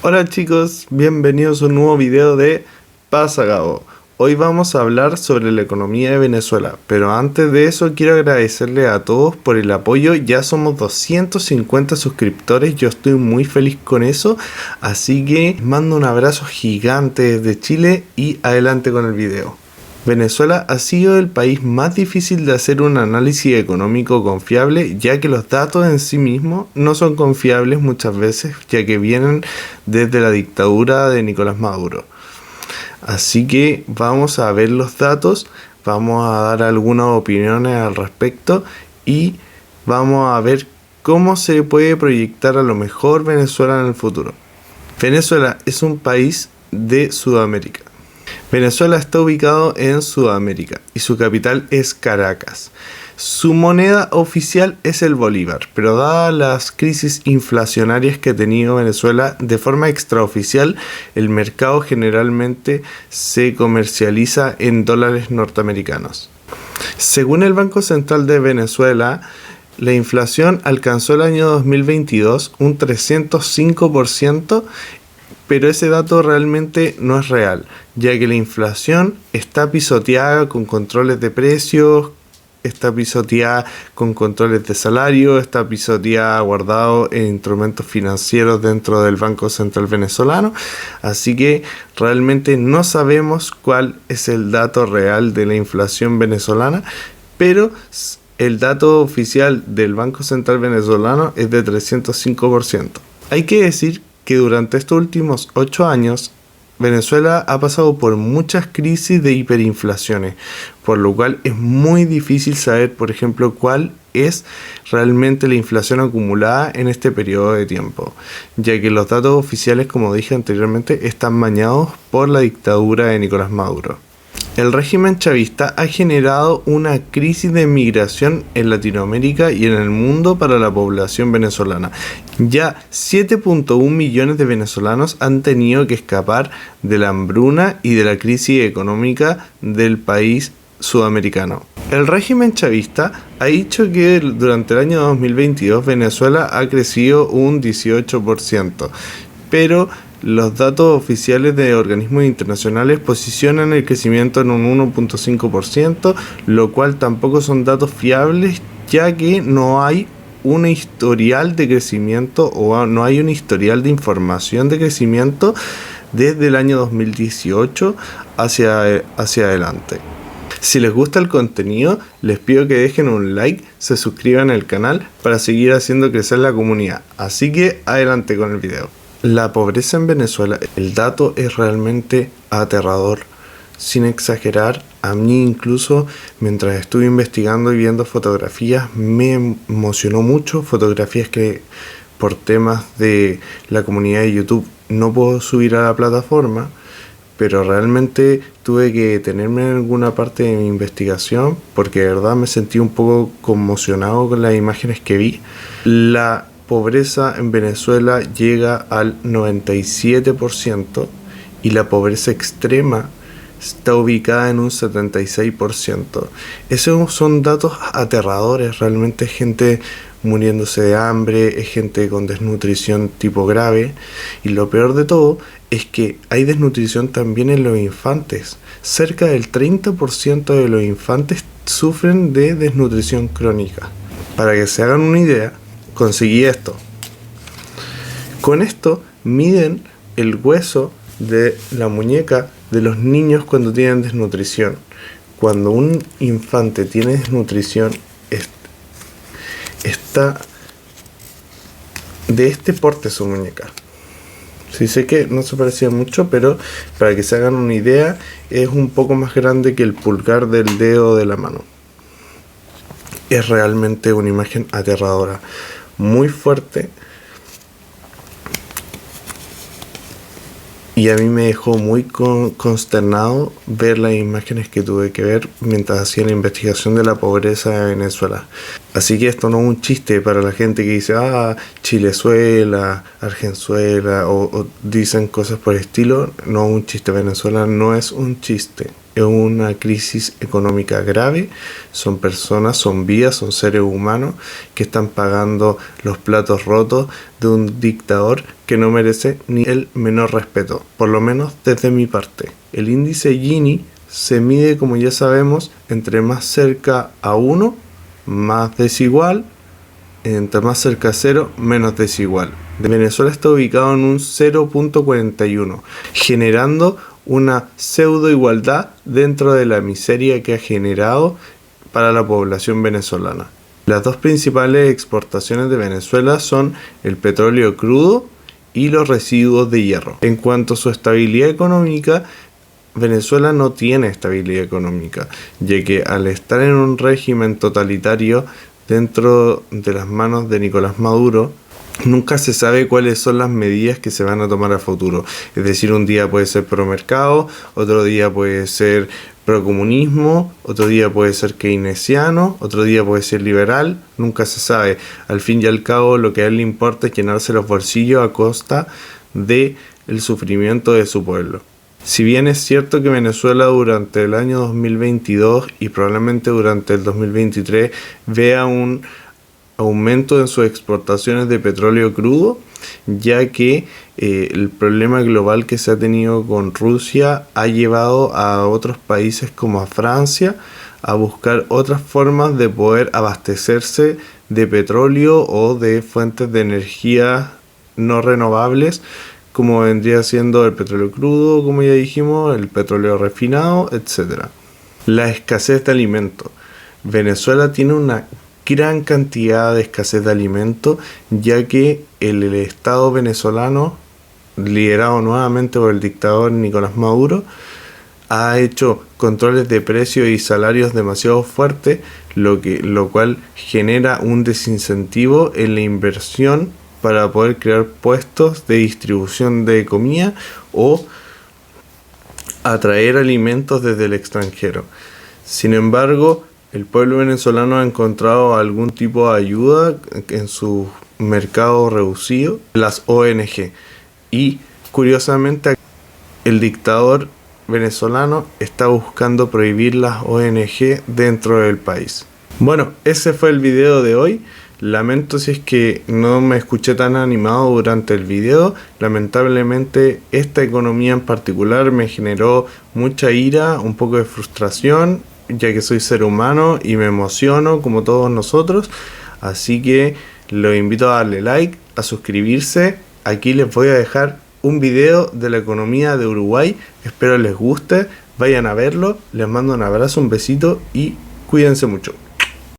Hola chicos, bienvenidos a un nuevo video de Pasa Gabo. Hoy vamos a hablar sobre la economía de Venezuela, pero antes de eso quiero agradecerle a todos por el apoyo. Ya somos 250 suscriptores, yo estoy muy feliz con eso, así que mando un abrazo gigante desde Chile y adelante con el video. Venezuela ha sido el país más difícil de hacer un análisis económico confiable, ya que los datos en sí mismos no son confiables muchas veces, ya que vienen desde la dictadura de Nicolás Maduro. Así que vamos a ver los datos, vamos a dar algunas opiniones al respecto y vamos a ver cómo se puede proyectar a lo mejor Venezuela en el futuro. Venezuela es un país de Sudamérica. Venezuela está ubicado en Sudamérica y su capital es Caracas. Su moneda oficial es el bolívar, pero dadas las crisis inflacionarias que ha tenido Venezuela, de forma extraoficial, el mercado generalmente se comercializa en dólares norteamericanos. Según el Banco Central de Venezuela, la inflación alcanzó el año 2022 un 305%, pero ese dato realmente no es real, ya que la inflación está pisoteada con controles de precios, está pisoteada con controles de salario, está pisoteada guardado en instrumentos financieros dentro del Banco Central venezolano, así que realmente no sabemos cuál es el dato real de la inflación venezolana, pero el dato oficial del Banco Central venezolano es de 305%. Hay que decir que durante estos últimos 8 años Venezuela ha pasado por muchas crisis de hiperinflaciones, por lo cual es muy difícil saber, por ejemplo, cuál es realmente la inflación acumulada en este periodo de tiempo, ya que los datos oficiales, como dije anteriormente, están bañados por la dictadura de Nicolás Maduro. El régimen chavista ha generado una crisis de migración en Latinoamérica y en el mundo para la población venezolana. Ya 7.1 millones de venezolanos han tenido que escapar de la hambruna y de la crisis económica del país sudamericano. El régimen chavista ha dicho que durante el año 2022 Venezuela ha crecido un 18%, pero los datos oficiales de organismos internacionales posicionan el crecimiento en un 1.5%, lo cual tampoco son datos fiables, ya que no hay un historial de crecimiento o no hay un historial de información de crecimiento desde el año 2018 hacia adelante. Si les gusta el contenido, les pido que dejen un like, se suscriban al canal para seguir haciendo crecer la comunidad. Así que adelante con el video. La pobreza en Venezuela, el dato es realmente aterrador. Sin exagerar, a mí incluso mientras estuve investigando y viendo fotografías me emocionó mucho, fotografías que por temas de la comunidad de YouTube no puedo subir a la plataforma, pero realmente tuve que detenerme en alguna parte de mi investigación porque de verdad me sentí un poco conmocionado con las imágenes que vi. La pobreza en Venezuela llega al 97% y la pobreza extrema está ubicada en un 76%. Esos son datos aterradores, realmente es gente muriéndose de hambre, es gente con desnutrición tipo grave, y lo peor de todo es que hay desnutrición también en los infantes. Cerca del 30% de los infantes sufren de desnutrición crónica. Para que se hagan una idea, conseguí esto. Con esto miden el hueso de la muñeca de los niños cuando tienen desnutrición. Cuando un infante tiene desnutrición, está de este porte su muñeca. Sí, sé que no se parecía mucho, pero para que se hagan una idea, es un poco más grande que el pulgar del dedo de la mano. Es realmente una imagen aterradora, muy fuerte, y a mí me dejó muy consternado ver las imágenes que tuve que ver mientras hacía la investigación de la pobreza de Venezuela. Así que esto no es un chiste para la gente que dice, Chilezuela, Argenzuela, o dicen cosas por el estilo. No es un chiste. Venezuela no es un chiste. Es una crisis económica grave. Son personas, son vidas, son seres humanos que están pagando los platos rotos de un dictador que no merece ni el menor respeto, por lo menos desde mi parte. El índice Gini se mide, como ya sabemos, entre más cerca a 1, más desigual, entre más cerca a 0, menos desigual. Venezuela está ubicado en un 0.41, generando una pseudo igualdad dentro de la miseria que ha generado para la población venezolana. Las dos principales exportaciones de Venezuela son el petróleo crudo y los residuos de hierro. En cuanto a su estabilidad económica, Venezuela no tiene estabilidad económica, ya que al estar en un régimen totalitario dentro de las manos de Nicolás Maduro, nunca se sabe cuáles son las medidas que se van a tomar a futuro. Es decir, un día puede ser promercado, otro día puede ser procomunismo, otro día puede ser keynesiano, otro día puede ser liberal, nunca se sabe. Al fin y al cabo, lo que a él le importa es llenarse los bolsillos a costa del sufrimiento de su pueblo. Si bien es cierto que Venezuela durante el año 2022 y probablemente durante el 2023 vea un aumento en sus exportaciones de petróleo crudo, ya que el problema global que se ha tenido con Rusia ha llevado a otros países como a Francia a buscar otras formas de poder abastecerse de petróleo o de fuentes de energía no renovables, como vendría siendo el petróleo crudo, como ya dijimos, el petróleo refinado, etc. La escasez de alimentos. Venezuela tiene una gran cantidad de escasez de alimentos, ya que el Estado venezolano, liderado nuevamente por el dictador Nicolás Maduro, ha hecho controles de precios y salarios demasiado fuertes, lo cual genera un desincentivo en la inversión para poder crear puestos de distribución de comida o atraer alimentos desde el extranjero. Sin embargo, el pueblo venezolano ha encontrado algún tipo de ayuda en su mercado reducido, las ONG. Y curiosamente, el dictador venezolano está buscando prohibir las ONG dentro del país. Bueno, ese fue el video de hoy. Lamento si es que no me escuché tan animado durante el video. Lamentablemente esta economía en particular me generó mucha ira, un poco de frustración, ya que soy ser humano y me emociono como todos nosotros. Así que los invito a darle like, a suscribirse. Aquí les voy a dejar un video de la economía de Uruguay. Espero les guste, vayan a verlo. Les mando un abrazo, un besito y cuídense mucho.